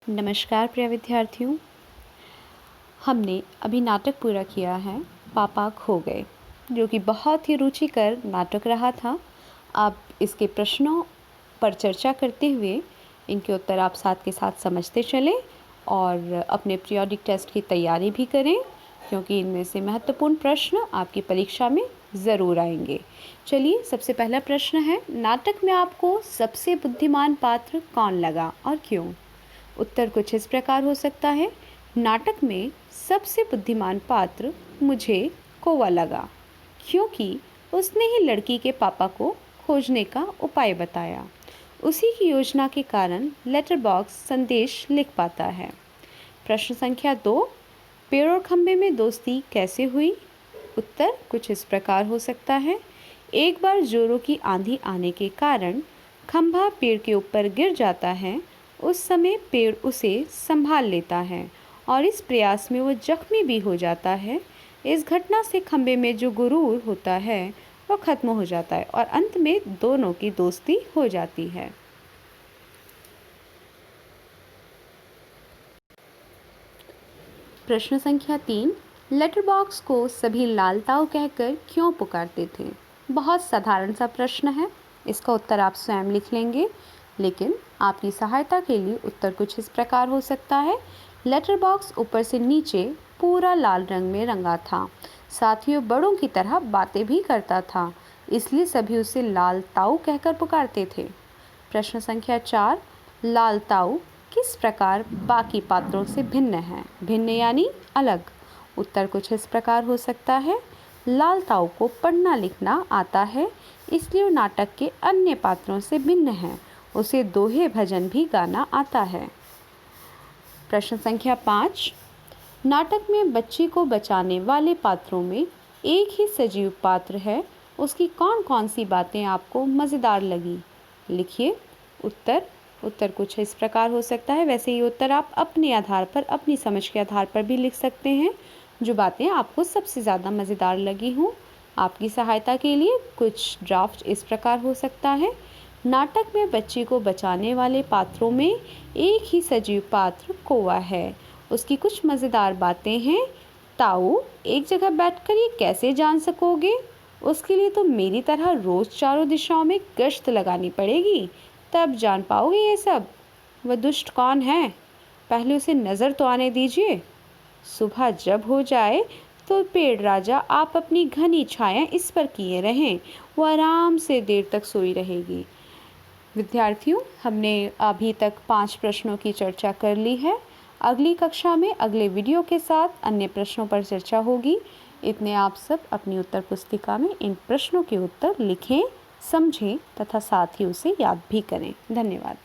नमस्कार प्रिय विद्यार्थियों। हमने अभी नाटक पूरा किया है पापा खो गए, जो कि बहुत ही रुचिकर नाटक रहा था। अब इसके प्रश्नों पर चर्चा करते हुए इनके उत्तर आप साथ के साथ समझते चलें और अपने पीरियोडिक टेस्ट की तैयारी भी करें, क्योंकि इनमें से महत्वपूर्ण प्रश्न आपकी परीक्षा में ज़रूर आएंगे। चलिए, सबसे पहला प्रश्न है, नाटक में आपको सबसे बुद्धिमान पात्र कौन लगा और क्यों? उत्तर कुछ इस प्रकार हो सकता है। नाटक में सबसे बुद्धिमान पात्र मुझे कौवा लगा, क्योंकि उसने ही लड़की के पापा को खोजने का उपाय बताया। उसी की योजना के कारण लेटर बॉक्स संदेश लिख पाता है। प्रश्न संख्या 2, पेड़ और खंबे में दोस्ती कैसे हुई? उत्तर कुछ इस प्रकार हो सकता है। एक बार जोरों की आंधी आने के कारण खंभा पेड़ के ऊपर गिर जाता है। उस समय पेड़ उसे संभाल लेता है और इस प्रयास में वो जख्मी भी हो जाता है। इस घटना से खंबे में जो गुरूर होता है वो खत्म हो जाता है और अंत में दोनों की दोस्ती हो जाती है। प्रश्न संख्या 3, लेटर बॉक्स को सभी लाल ताऊ कहकर क्यों पुकारते थे? बहुत साधारण सा प्रश्न है, इसका उत्तर आप स्वयं लिख लेंगे, लेकिन आपकी सहायता के लिए उत्तर कुछ इस प्रकार हो सकता है। लेटर बॉक्स ऊपर से नीचे पूरा लाल रंग में रंगा था, साथ ही वो बड़ों की तरह बातें भी करता था, इसलिए सभी उसे लाल ताऊ कहकर पुकारते थे। प्रश्न संख्या 4, लाल ताऊ किस प्रकार बाकी पात्रों से भिन्न है? भिन्न यानी अलग। उत्तर कुछ इस प्रकार हो सकता है। लाल ताऊ को पढ़ना लिखना आता है, इसलिए वो नाटक के अन्य पात्रों से भिन्न है। उसे दोहे भजन भी गाना आता है। प्रश्न संख्या 5, नाटक में बच्ची को बचाने वाले पात्रों में एक ही सजीव पात्र है, उसकी कौन कौन सी बातें आपको मज़ेदार लगी? लिखिए उत्तर कुछ इस प्रकार हो सकता है। वैसे ये उत्तर आप अपने आधार पर, अपनी समझ के आधार पर भी लिख सकते हैं, जो बातें आपको सबसे ज़्यादा मज़ेदार लगी हों। आपकी सहायता के लिए कुछ ड्राफ्ट इस प्रकार हो सकता है। नाटक में बच्ची को बचाने वाले पात्रों में एक ही सजीव पात्र कौवा है, उसकी कुछ मज़ेदार बातें हैं। ताऊ, एक जगह बैठकर ये कैसे जान सकोगे? उसके लिए तो मेरी तरह रोज़ चारों दिशाओं में गश्त लगानी पड़ेगी, तब जान पाओगे ये सब। वह दुष्ट कौन है? पहले उसे नज़र तो आने दीजिए। सुबह जब हो जाए तो पेड़ राजा आप अपनी घनी छाया इस पर किए रहें, वो आराम से देर तक सोई रहेगी। विद्यार्थियों, हमने अभी तक 5 प्रश्नों की चर्चा कर ली है। अगली कक्षा में अगले वीडियो के साथ अन्य प्रश्नों पर चर्चा होगी। इतने आप सब अपनी उत्तर पुस्तिका में इन प्रश्नों के उत्तर लिखें, समझें तथा साथ ही उसे याद भी करें। धन्यवाद।